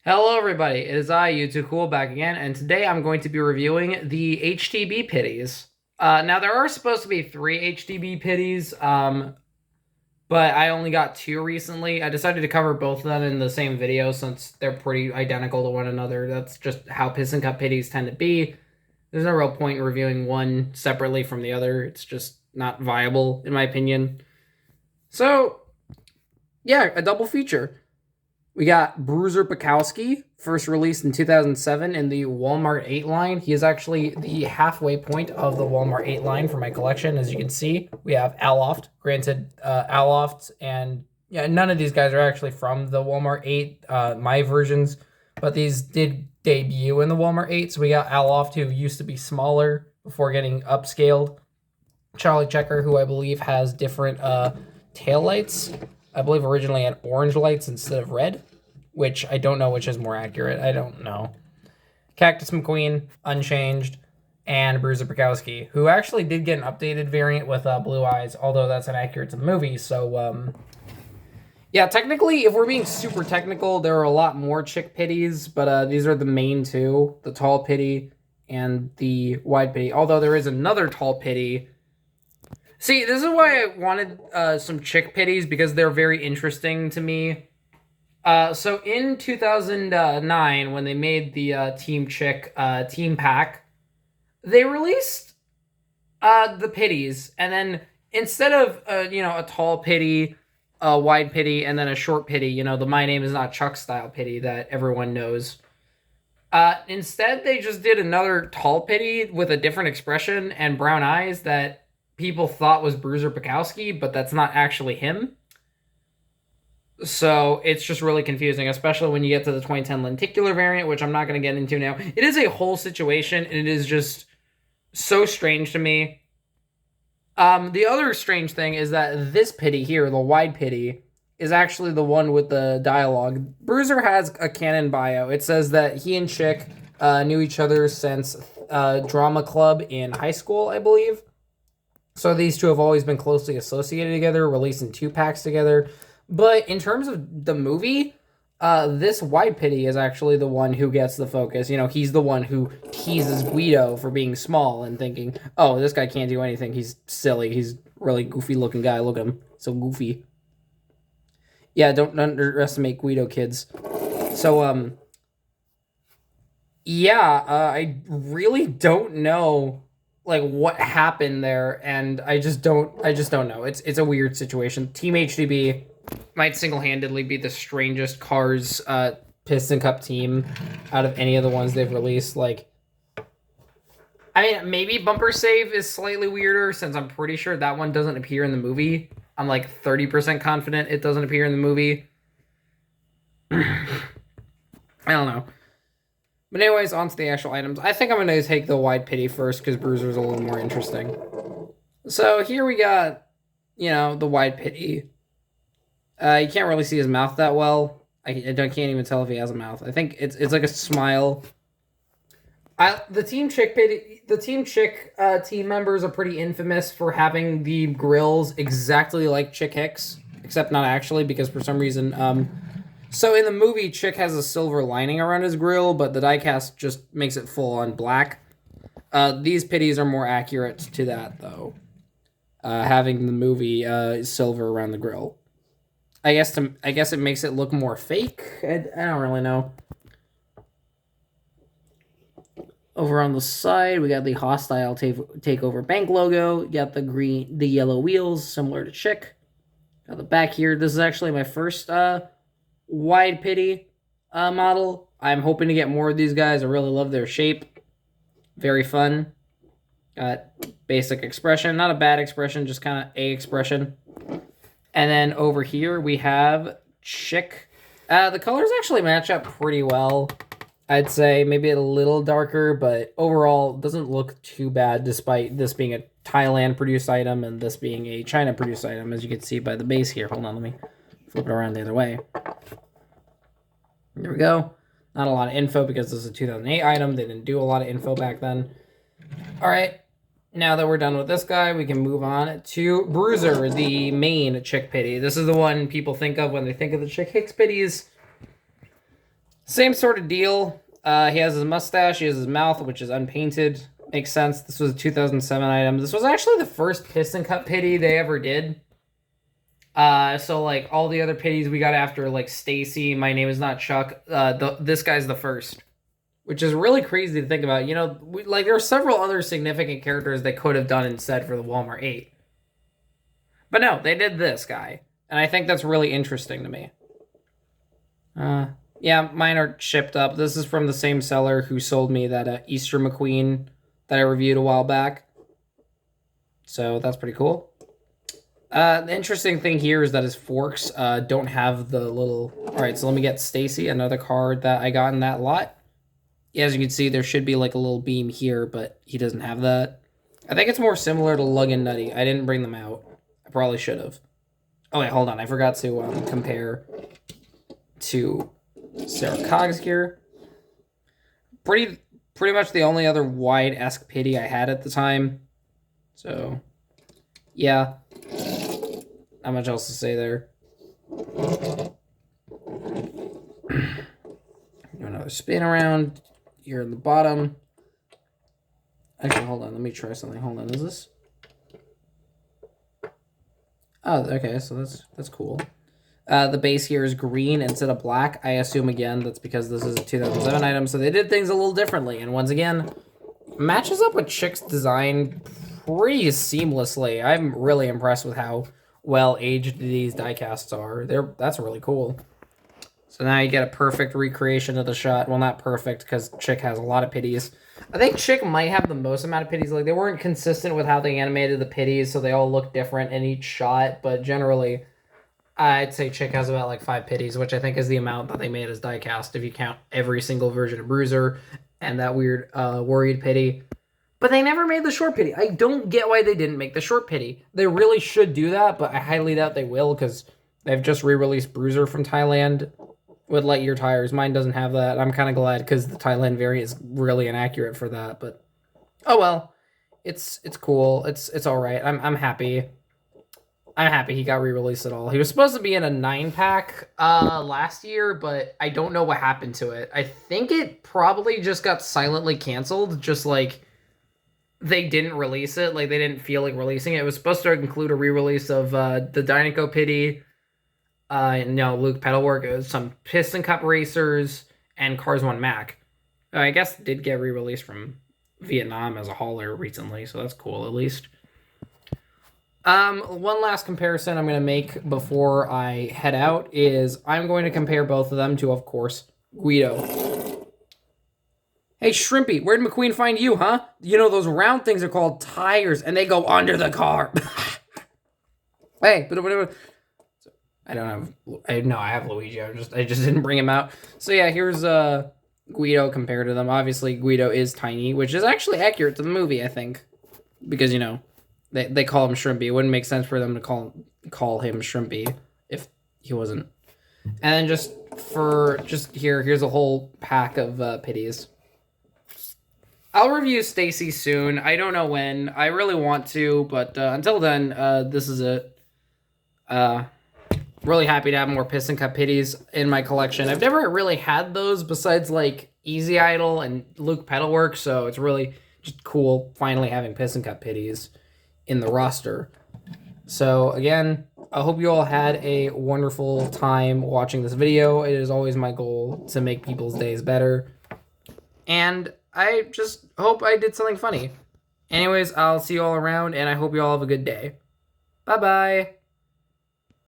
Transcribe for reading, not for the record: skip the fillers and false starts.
Hello everybody, it is I, YouTube Cool, back again, and today I'm going to be reviewing the HTB Pitties. Now there are supposed to be 3 HTB Pitties, but I only got 2 recently. I decided to cover both of them in the same video since they're pretty identical to one another. That's just how Piston Cup Pitties tend to be. There's no real point in reviewing one separately from the other. It's just not viable, in my opinion. So, yeah, a double feature. We got Bruiser Bukowski, first released in 2007 in the Walmart 8 line. He is actually the halfway point of the Walmart 8 line for my collection. As you can see, we have Aloft. Granted, Aloft and none of these guys are actually from the Walmart 8, my versions, but these did debut in the Walmart 8. So we got Aloft, who used to be smaller before getting upscaled. Charlie Checker, who I believe has different tail lights. I believe originally had orange lights instead of red, which I don't know which is more accurate. I don't know. Cactus McQueen, unchanged, and Bruiser Bukowski, who actually did get an updated variant with blue eyes, although that's inaccurate to the movie. So, yeah, technically, if we're being super technical, there are a lot more chick pitties, but these are the main two, the tall pitty and the wide pitty, although there is another tall pitty. See, this is why I wanted some chick pitties, because they're very interesting to me. So in 2009, when they made the Team Chick team pack, they released the pitties, and then instead of a tall pitty, a wide pitty, and then a short pitty, the My Name Is Not Chuck style pitty that everyone knows. Instead, they just did another tall pitty with a different expression and brown eyes that people thought was Bruiser Bukowski, but that's not actually him. So it's just really confusing, especially when you get to the 2010 lenticular variant, which I'm not going to get into now. It is a whole situation, and it is just so strange to me. The other strange thing is that this pitty here, the wide pitty, is actually the one with the dialogue. Bruiser has a canon bio. It says that he and Chick knew each other since drama club in high school, I believe. So these two have always been closely associated together, releasing 2 packs together. But in terms of the movie, this wide pitty is actually the one who gets the focus. He's the one who teases Guido for being small and thinking, oh, this guy can't do anything. He's silly. He's a really goofy looking guy. Look at him. So goofy. Yeah, don't underestimate Guido, kids. So, yeah, I really don't know what happened there, and I just don't know. It's a weird situation. Team HDB might single-handedly be the strangest Cars Piston Cup team out of any of the ones they've released. I mean, maybe Bumper Save is slightly weirder, since I'm pretty sure that one doesn't appear in the movie. I'm 30% confident it doesn't appear in the movie. I don't know. But anyways, on to the actual items. I think I'm going to take the wide pitty first, because Bruiser's a little more interesting. So here we got, the wide pitty. You can't really see his mouth that well. I can't even tell if he has a mouth. I think it's like a smile. The Team Chick team members are pretty infamous for having the grills exactly like Chick Hicks, except not actually, because for some reason, so in the movie, Chick has a silver lining around his grill, but the diecast just makes it full on black. These pitties are more accurate to that, though. Having the movie silver around the grill. I guess it makes it look more fake. I don't really know. Over on the side, we got the hostile Takeover bank logo. You got the yellow wheels, similar to Chick. Got the back here. This is actually my first wide pitty model. I'm hoping to get more of these guys. I really love their shape. Very fun. Got basic expression. Not a bad expression, just kind of a expression. And then over here we have Chick. The colors actually match up pretty well. I'd say maybe a little darker, but overall doesn't look too bad, despite this being a Thailand-produced item and this being a China-produced item, as you can see by the base here. Hold on, let me flip it around the other way. There we go. Not a lot of info because this is a 2008 item. They didn't do a lot of info back then. All right. Now that we're done with this guy, we can move on to Bruiser, the main Chick Pitty. This is the one people think of when they think of the Chick Hicks Pitties. Same sort of deal. He has his mustache, he has his mouth, which is unpainted. Makes sense. This was a 2007 item. This was actually the first piston cut Pitty they ever did. So like all the other Pitties we got after, like Stacy, My Name Is Not Chuck, this guy's the first. Which is really crazy to think about. You know, there are several other significant characters they could have done instead for the Walmart 8. But no, they did this guy. And I think that's really interesting to me. Yeah, mine are shipped up. This is from the same seller who sold me that Easter McQueen that I reviewed a while back. So that's pretty cool. The interesting thing here is that his forks don't have the little... Alright, so let me get Stacy, another card that I got in that lot. As you can see, there should be like a little beam here, but he doesn't have that. I think it's more similar to Lug and Nutty. I didn't bring them out. I probably should have. Oh, wait, hold on. I forgot to compare to Sarah Cogg's here. Pretty much the only other wide-esque Pitty I had at the time. So, yeah. Not much else to say there. Do another spin around. Here in the bottom. Actually, hold on. Let me try something. Hold on. Is this? Oh, okay. So that's cool. The base here is green instead of black. I assume, again, that's because this is a 2007 item. So they did things a little differently. And once again, matches up with Chick's design pretty seamlessly. I'm really impressed with how well aged these diecasts are. That's really cool. So now you get a perfect recreation of the shot. Well, not perfect, because Chick has a lot of Pitties. I think Chick might have the most amount of Pitties. Like, they weren't consistent with how they animated the Pitties, so they all look different in each shot. But generally, I'd say Chick has about, like, 5 Pitties, which I think is the amount that they made as diecast, if you count every single version of Bruiser and that weird Worried Pitty. But they never made the short Pitty. I don't get why they didn't make the short Pitty. They really should do that, but I highly doubt they will, because they've just re-released Bruiser from Thailand with light year tires. Mine doesn't have that. I'm kind of glad because the Thailand variant is really inaccurate for that. But oh well, it's cool. It's all right. I'm happy. I'm happy he got re-released at all. He was supposed to be in a 9-pack last year, but I don't know what happened to it. I think it probably just got silently canceled. Just like they didn't release it. Like they didn't feel like releasing it. It was supposed to include a re-release of the Dinoco Pitty. Luke Pedalwork. It was some Piston Cup Racers and Cars 1 Mac. I guess it did get re-released from Vietnam as a hauler recently, so that's cool at least. One last comparison I'm going to make before I head out is I'm going to compare both of them to, of course, Guido. Hey, Shrimpy, where did McQueen find you, huh? You know, those round things are called tires, and they go under the car. Hey, but I don't have... I have Luigi. I just didn't bring him out. So yeah, here's Guido compared to them. Obviously, Guido is tiny, which is actually accurate to the movie, I think. Because, you know, they call him Shrimpy. It wouldn't make sense for them to call him Shrimpy if he wasn't. And then here's a whole pack of Pitties. I'll review Stacy soon. I don't know when. I really want to, but until then, this is it. Really happy to have more Piston Cup Pitties in my collection. I've never really had those besides like Easy Idol and Luke Pedalwork, so it's really just cool finally having Piston Cup Pitties in the roster. So again, I hope you all had a wonderful time watching this video. It is always my goal to make people's days better. And I just hope I did something funny. Anyways, I'll see you all around, and I hope you all have a good day. Bye-bye.